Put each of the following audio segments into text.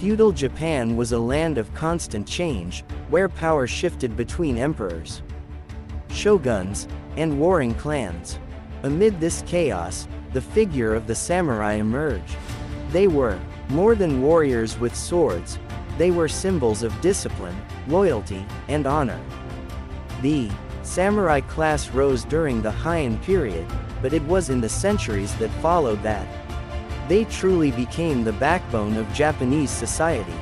Feudal Japan was a land of constant change, where power shifted between emperors, shoguns, and warring clans. Amid this chaos, the figure of the samurai emerged. They were more than warriors with swords, they were symbols of discipline, loyalty, and honor. The samurai class rose during the Heian period, but it was in the centuries that followed that they truly became the backbone of Japanese society.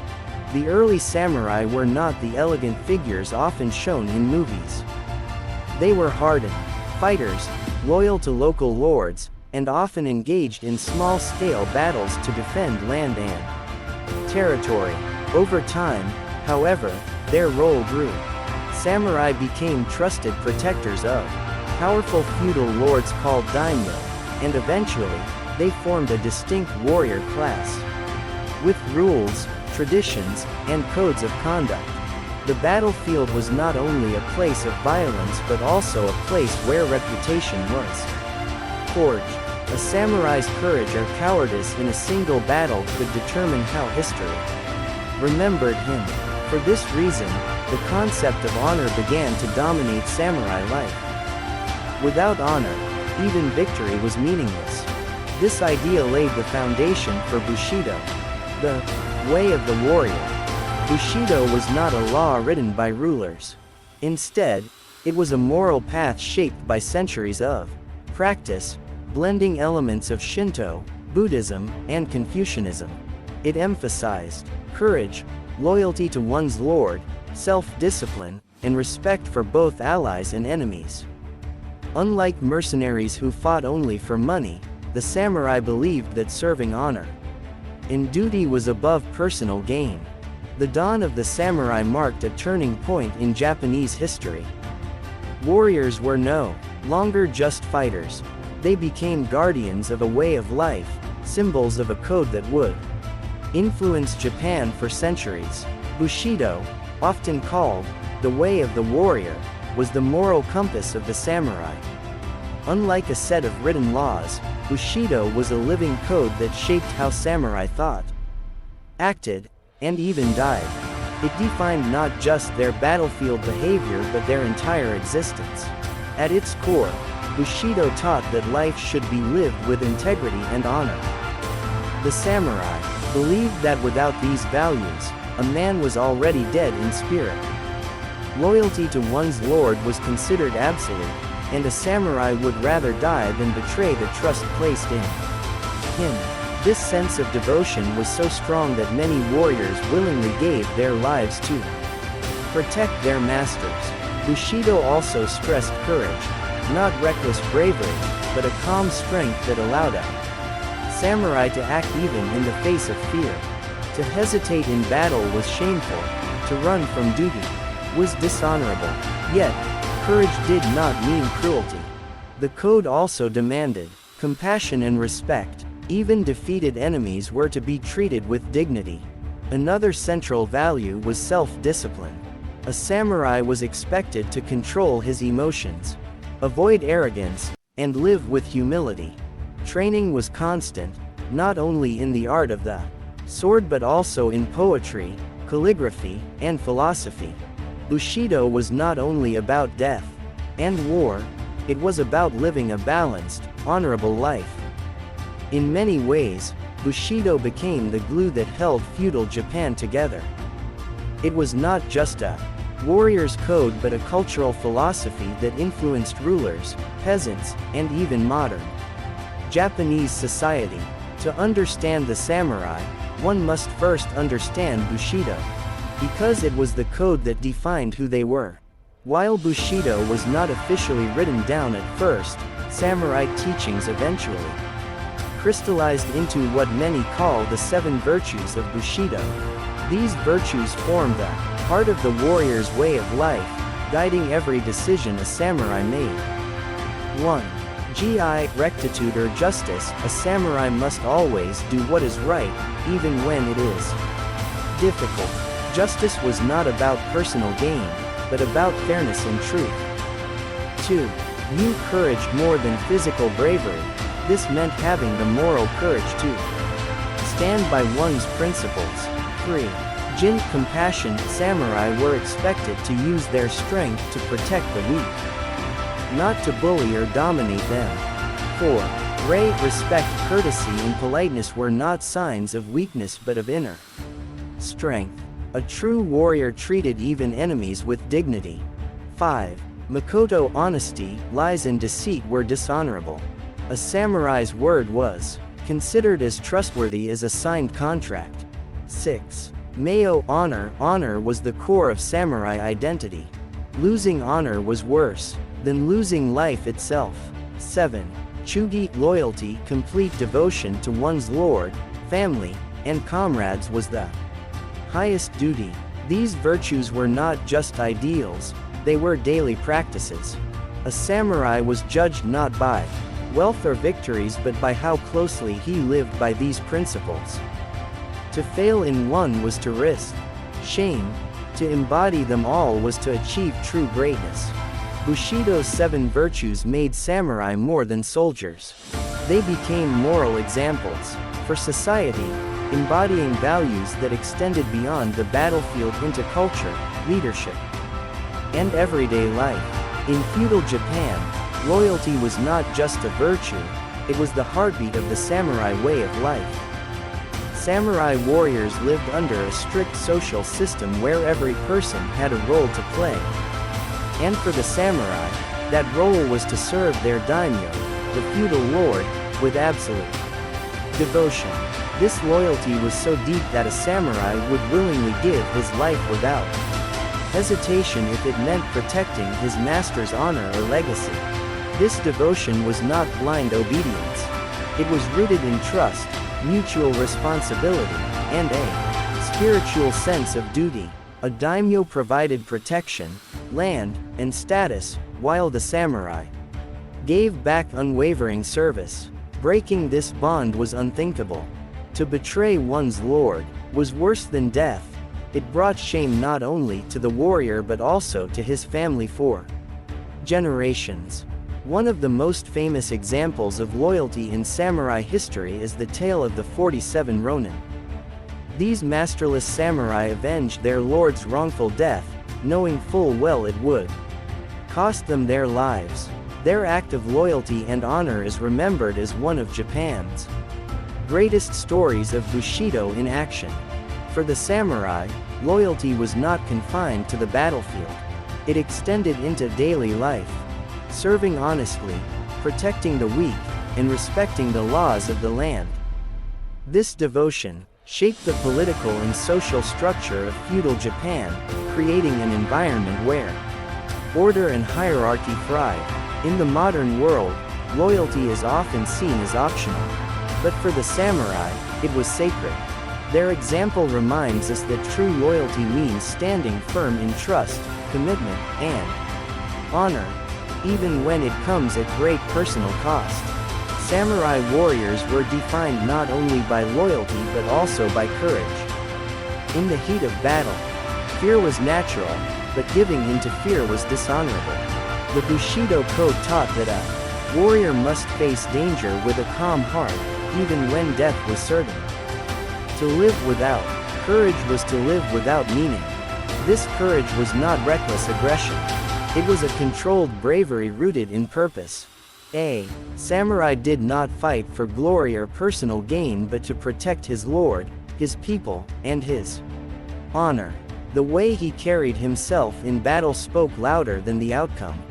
The early samurai were not the elegant figures often shown in movies. They were hardened fighters, loyal to local lords, and often engaged in small-scale battles to defend land and territory. Over time, however, their role grew. Samurai became trusted protectors of powerful feudal lords called daimyo, and eventually, they formed a distinct warrior class. With rules, traditions, and codes of conduct, the battlefield was not only a place of violence but also a place where reputation was forged. A samurai's courage or cowardice in a single battle could determine how history remembered him. For this reason, the concept of honor began to dominate samurai life. Without honor, even victory was meaningless. This idea laid the foundation for Bushido, the way of the warrior. Bushido was not a law written by rulers. Instead, it was a moral path shaped by centuries of practice, blending elements of Shinto, Buddhism, and Confucianism. It emphasized courage, loyalty to one's lord, self-discipline, and respect for both allies and enemies. Unlike mercenaries who fought only for money, the samurai believed that serving honor and duty was above personal gain. The dawn of the samurai marked a turning point in Japanese history. Warriors were no longer just fighters. They became guardians of a way of life, symbols of a code that would influence Japan for centuries. Bushido, often called the way of the warrior, was the moral compass of the samurai. Unlike a set of written laws, Bushido was a living code that shaped how samurai thought, acted, and even died. It defined not just their battlefield behavior but their entire existence. At its core, Bushido taught that life should be lived with integrity and honor. The samurai believed that without these values, a man was already dead in spirit. Loyalty to one's lord was considered absolute, and a samurai would rather die than betray the trust placed in him. This sense of devotion was so strong that many warriors willingly gave their lives to protect their masters. Bushido also stressed courage, not reckless bravery, but a calm strength that allowed a samurai to act even in the face of fear. To hesitate in battle was shameful, to run from duty was dishonorable. Yet, courage did not mean cruelty. The code also demanded compassion and respect. Even defeated enemies were to be treated with dignity. Another central value was self-discipline. A samurai was expected to control his emotions, avoid arrogance, and live with humility. Training was constant, not only in the art of the sword but also in poetry, calligraphy, and philosophy. Bushido was not only about death and war, it was about living a balanced, honorable life. In many ways, Bushido became the glue that held feudal Japan together. It was not just a warrior's code but a cultural philosophy that influenced rulers, peasants, and even modern Japanese society. To understand the samurai, one must first understand Bushido, because it was the code that defined who they were. While Bushido was not officially written down at first, samurai teachings eventually crystallized into what many call the 7 virtues of Bushido. These virtues form the heart of the warrior's way of life, guiding every decision a samurai made. 1. Rectitude or justice. A samurai must always do what is right, even when it is difficult. Justice was not about personal gain, but about fairness and truth. 2. Courage more than physical bravery. This meant having the moral courage to stand by one's principles, 3. Jin compassion. Samurai were expected to use their strength to protect the weak, not to bully or dominate them. 4. Rei respect. Courtesy and politeness were not signs of weakness but of inner strength. A true warrior treated even enemies with dignity. 5. Makoto. Honesty. Lies and deceit were dishonorable. A samurai's word was considered as trustworthy as a signed contract. 6. Meo. Honor. Honor was the core of samurai identity. Losing honor was worse than losing life itself. 7. Chugi. Loyalty. Complete devotion to one's lord, family, and comrades was the highest duty. These virtues were not just ideals, they were daily practices. A samurai was judged not by wealth or victories but by how closely he lived by these principles. To fail in one was to risk shame, to embody them all was to achieve true greatness. Bushido's 7 virtues made samurai more than soldiers. They became moral examples for society, embodying values that extended beyond the battlefield into culture, leadership, and everyday life. In feudal Japan, loyalty was not just a virtue, it was the heartbeat of the samurai way of life. Samurai warriors lived under a strict social system where every person had a role to play. And for the samurai, that role was to serve their daimyo, the feudal lord, with absolute devotion. This loyalty was so deep that a samurai would willingly give his life without hesitation if it meant protecting his master's honor or legacy. This devotion was not blind obedience. It was rooted in trust, mutual responsibility, and a spiritual sense of duty. A daimyo provided protection, land, and status, while the samurai gave back unwavering service. Breaking this bond was unthinkable. To betray one's lord was worse than death. It brought shame not only to the warrior but also to his family for generations. One of the most famous examples of loyalty in samurai history is the tale of the 47 Ronin. These masterless samurai avenged their lord's wrongful death, knowing full well it would cost them their lives. Their act of loyalty and honor is remembered as one of Japan's greatest stories of Bushido in action. For the samurai, loyalty was not confined to the battlefield. It extended into daily life. Serving honestly, protecting the weak, and respecting the laws of the land. This devotion shaped the political and social structure of feudal Japan, creating an environment where order and hierarchy thrived. In the modern world, loyalty is often seen as optional. But for the samurai, it was sacred. Their example reminds us that true loyalty means standing firm in trust, commitment, and honor, even when it comes at great personal cost. Samurai warriors were defined not only by loyalty but also by courage. In the heat of battle, fear was natural, but giving into fear was dishonorable. The Bushido code taught that a warrior must face danger with a calm heart, even when death was certain. To live without courage was to live without meaning. This courage was not reckless aggression. It was a controlled bravery rooted in purpose. A samurai did not fight for glory or personal gain but to protect his lord, his people, and his honor. The way he carried himself in battle spoke louder than the outcome.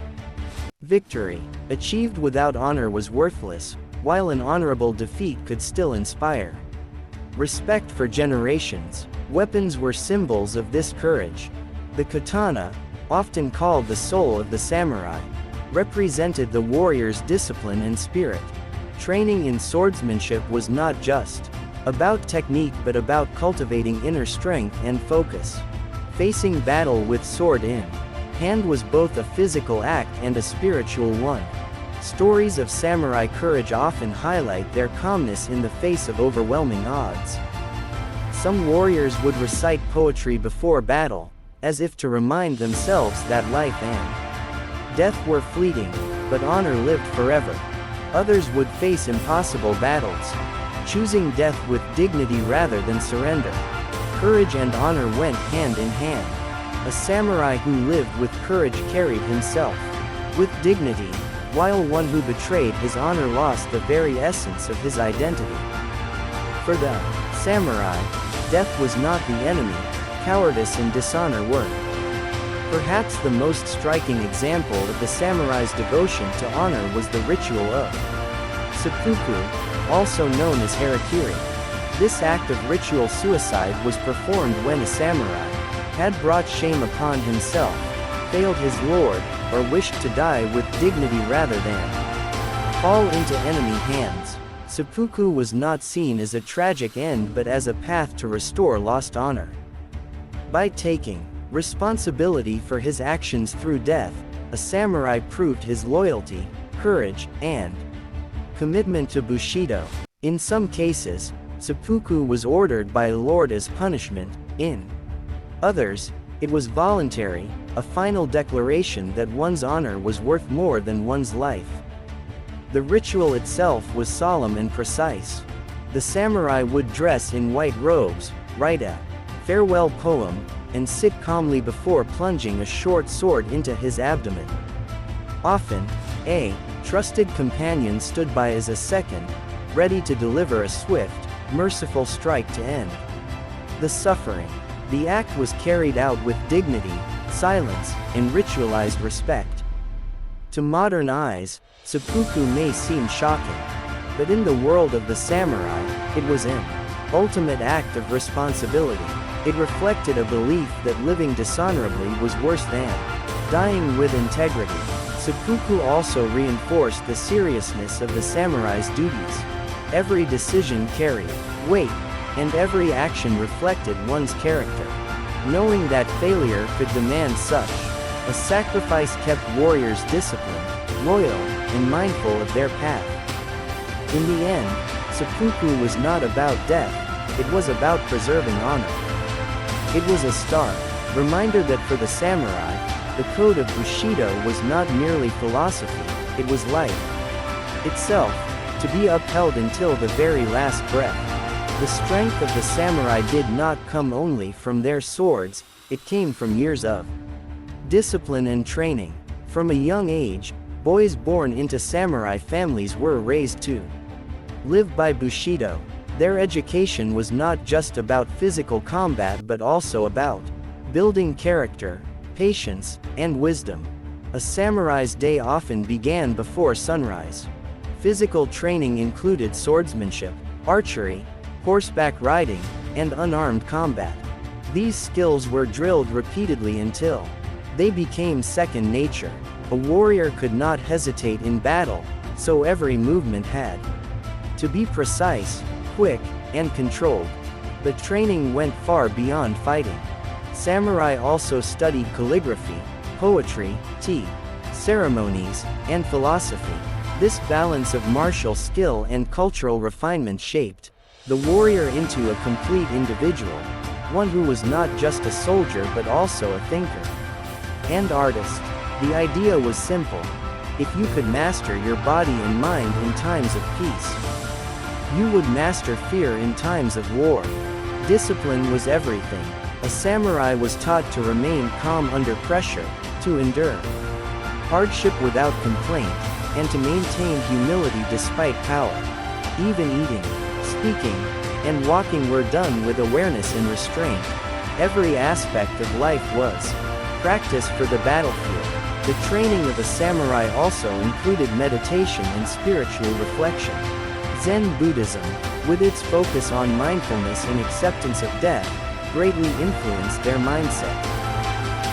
Victory, achieved without honor, was worthless, while an honorable defeat could still inspire respect for generations. Weapons were symbols of this courage. The katana, often called the soul of the samurai, represented the warrior's discipline and spirit. Training in swordsmanship was not just about technique but about cultivating inner strength and focus. Facing battle with sword in hand was both a physical act and a spiritual one. Stories of samurai courage often highlight their calmness in the face of overwhelming odds. Some warriors would recite poetry before battle, as if to remind themselves that life and death were fleeting, but honor lived forever. Others would face impossible battles, choosing death with dignity rather than surrender. Courage and honor went hand in hand. A samurai who lived with courage carried himself with dignity, while one who betrayed his honor lost the very essence of his identity. For the samurai, death was not the enemy, cowardice and dishonor were. Perhaps the most striking example of the samurai's devotion to honor was the ritual of seppuku, also known as harakiri. This act of ritual suicide was performed when a samurai had brought shame upon himself, failed his lord, or wished to die with dignity rather than fall into enemy hands. Seppuku was not seen as a tragic end but as a path to restore lost honor. By taking responsibility for his actions through death, a samurai proved his loyalty, courage, and commitment to Bushido. In some cases, seppuku was ordered by a lord as punishment. In others, it was voluntary, a final declaration that one's honor was worth more than one's life. The ritual itself was solemn and precise. The samurai would dress in white robes, write a farewell poem, and sit calmly before plunging a short sword into his abdomen. Often, a trusted companion stood by as a second, ready to deliver a swift, merciful strike to end the suffering. The act was carried out with dignity, silence, and ritualized respect. To modern eyes, seppuku may seem shocking, but in the world of the samurai, it was an ultimate act of responsibility. It reflected a belief that living dishonorably was worse than dying with integrity. Seppuku also reinforced the seriousness of the samurai's duties. Every decision carried weight, and every action reflected one's character. Knowing that failure could demand such a sacrifice kept warriors disciplined, loyal, and mindful of their path. In the end, seppuku was not about death, it was about preserving honor. It was a stark reminder that for the samurai, the code of Bushido was not merely philosophy, it was life itself, to be upheld until the very last breath. The strength of the samurai did not come only from their swords, it came from years of discipline and training. From a young age, boys born into samurai families were raised to live by Bushido. Their education was not just about physical combat but also about building character, patience, and wisdom. A samurai's day often began before sunrise. Physical training included swordsmanship, archery, horseback riding, and unarmed combat. These skills were drilled repeatedly until they became second nature. A warrior could not hesitate in battle, so every movement had to be precise, quick, and controlled. The training went far beyond fighting. Samurai also studied calligraphy, poetry, tea, ceremonies, and philosophy. This balance of martial skill and cultural refinement shaped the warrior into a complete individual, one who was not just a soldier but also a thinker and artist. The idea was simple: if you could master your body and mind in times of peace, you would master fear in times of war. Discipline was everything. A samurai was taught to remain calm under pressure, to endure hardship without complaint, and to maintain humility despite power. Even eating, speaking, and walking were done with awareness and restraint. Every aspect of life was practiced for the battlefield. The training of a samurai also included meditation and spiritual reflection. Zen Buddhism, with its focus on mindfulness and acceptance of death, greatly influenced their mindset.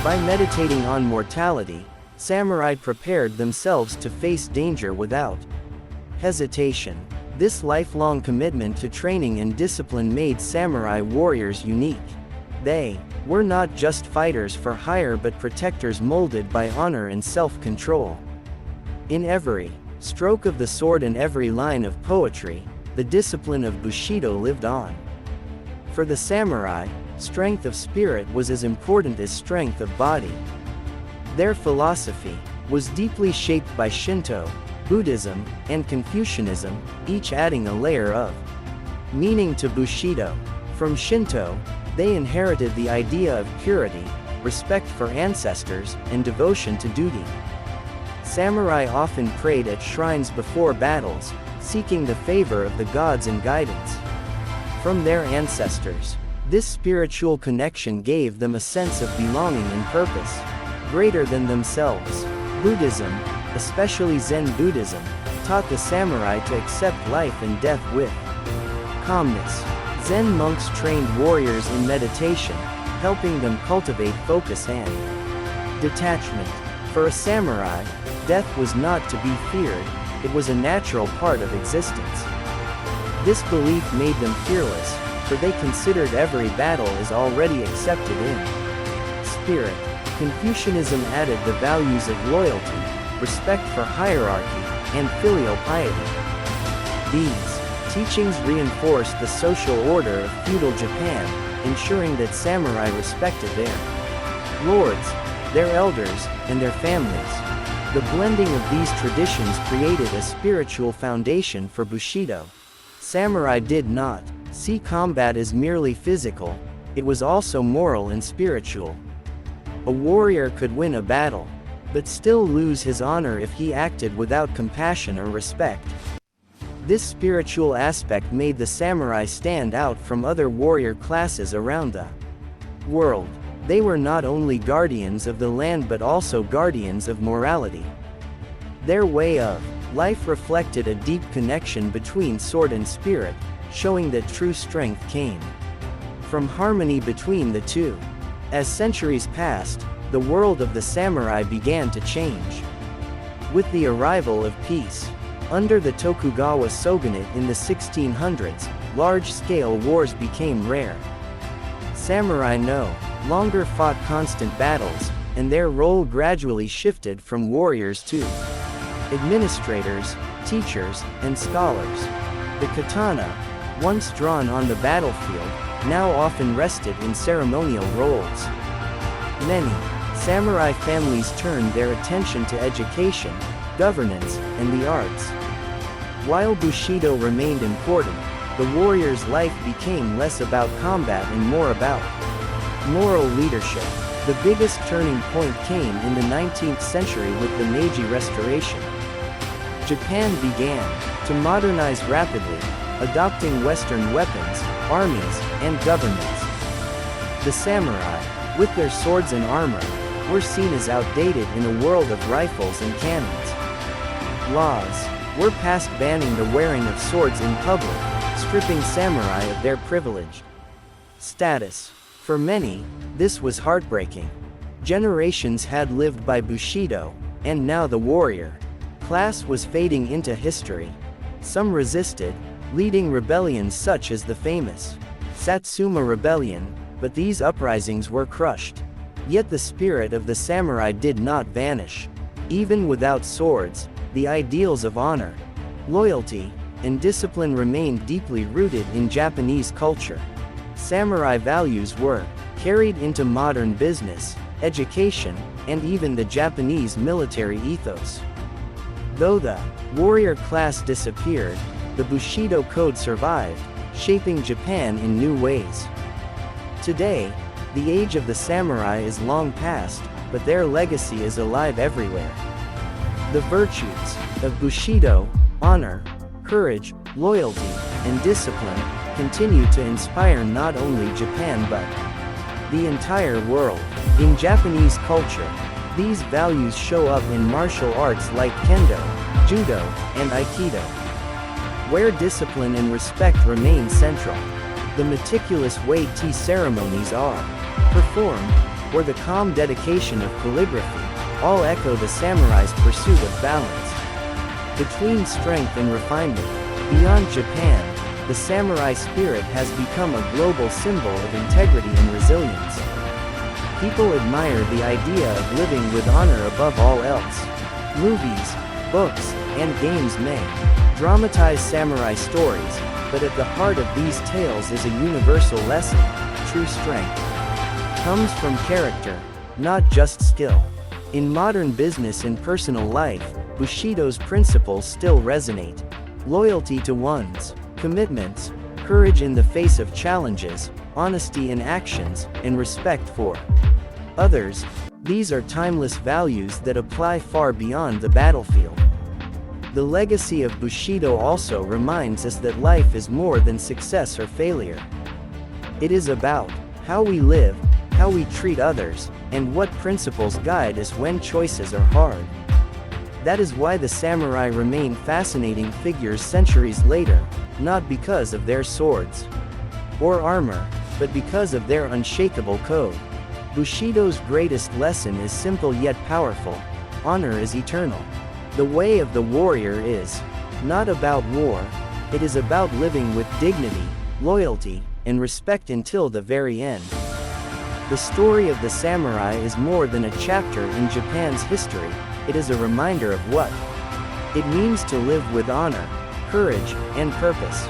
By meditating on mortality, samurai prepared themselves to face danger without hesitation. This lifelong commitment to training and discipline made samurai warriors unique. They were not just fighters for hire but protectors molded by honor and self-control. In every stroke of the sword and every line of poetry, the discipline of Bushido lived on. For the samurai, strength of spirit was as important as strength of body. Their philosophy was deeply shaped by Shinto, Buddhism, and Confucianism, each adding a layer of meaning to Bushido. From Shinto, They inherited the idea of purity, respect for ancestors, and devotion to duty. Samurai often prayed at shrines before battles, seeking the favor of the gods and guidance from their ancestors. This spiritual connection gave them a sense of belonging and purpose, greater than themselves. Buddhism, especially Zen Buddhism, taught the samurai to accept life and death with calmness. Zen monks trained warriors in meditation, helping them cultivate focus and detachment. For a samurai, death was not to be feared, it was a natural part of existence. This belief made them fearless, for they considered every battle as already accepted in spirit. Confucianism added the values of loyalty, respect for hierarchy, and filial piety. These teachings reinforced the social order of feudal Japan, ensuring that samurai respected their lords, their elders, and their families. The blending of these traditions created a spiritual foundation for Bushido. Samurai did not see combat as merely physical, it was also moral and spiritual. A warrior could win a battle, but still lose his honor if he acted without compassion or respect. This spiritual aspect made the samurai stand out from other warrior classes around the world. They were not only guardians of the land but also guardians of morality. Their way of life reflected a deep connection between sword and spirit, showing that true strength came from harmony between the two. As centuries passed, the world of the samurai began to change. With the arrival of peace, under the Tokugawa shogunate in the 1600s, large-scale wars became rare. Samurai no longer fought constant battles, and their role gradually shifted from warriors to administrators, teachers, and scholars. The katana, once drawn on the battlefield, now often rested in ceremonial roles. Many samurai families turned their attention to education, governance, and the arts. While Bushido remained important, the warrior's life became less about combat and more about moral leadership. The biggest turning point came in the 19th century with the Meiji Restoration. Japan began to modernize rapidly, adopting Western weapons, armies, and governments. The samurai, with their swords and armor, were seen as outdated in a world of rifles and cannons. Laws were passed banning the wearing of swords in public, stripping samurai of their privileged status. For many, this was heartbreaking. Generations had lived by Bushido, and now the warrior class was fading into history. Some resisted, leading rebellions such as the famous Satsuma Rebellion, but these uprisings were crushed. Yet the spirit of the samurai did not vanish. Even without swords, the ideals of honor, loyalty, and discipline remained deeply rooted in Japanese culture. Samurai values were carried into modern business, education, and even the Japanese military ethos. Though the warrior class disappeared, the Bushido code survived, shaping Japan in new ways. Today, the age of the samurai is long past, but their legacy is alive everywhere. The virtues of Bushido, honor, courage, loyalty, and discipline, continue to inspire not only Japan but the entire world. In Japanese culture, these values show up in martial arts like Kendo, Judo, and Aikido, where discipline and respect remain central. The meticulous way tea ceremonies are performed, or the calm dedication of calligraphy, all echo the samurai's pursuit of balance between strength and refinement. Beyond Japan, the samurai spirit has become a global symbol of integrity and resilience. People admire the idea of living with honor above all else. Movies, books, and games may dramatize samurai stories, but at the heart of these tales is a universal lesson: true strength comes from character, not just skill. In modern business and personal life, Bushido's principles still resonate. Loyalty to one's commitments, courage in the face of challenges, honesty in actions, and respect for others. These are timeless values that apply far beyond the battlefield. The legacy of Bushido also reminds us that life is more than success or failure. It is about how we live, how we treat others, and what principles guide us when choices are hard. That is why the samurai remain fascinating figures centuries later, not because of their swords or armor, but because of their unshakable code. Bushido's greatest lesson is simple yet powerful: honor is eternal. The way of the warrior is not about war, it is about living with dignity, loyalty, and respect until the very end. The story of the samurai is more than a chapter in Japan's history, it is a reminder of what it means to live with honor, courage, and purpose.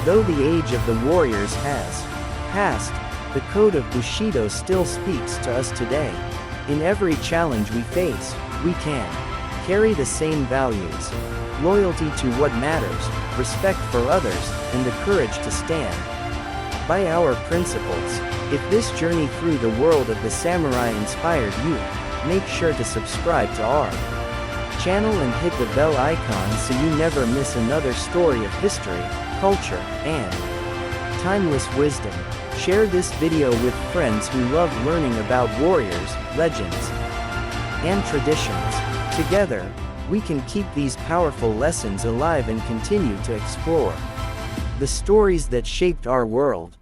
Though the age of the warriors has passed, the code of Bushido still speaks to us today. In every challenge we face, we can carry the same values: loyalty to what matters, respect for others, and the courage to stand by our principles. If this journey through the world of the samurai inspired you, make sure to subscribe to our channel and hit the bell icon so you never miss another story of history, culture, and timeless wisdom. Share this video with friends who love learning about warriors, legends, and traditions. Together, we can keep these powerful lessons alive and continue to explore the stories that shaped our world.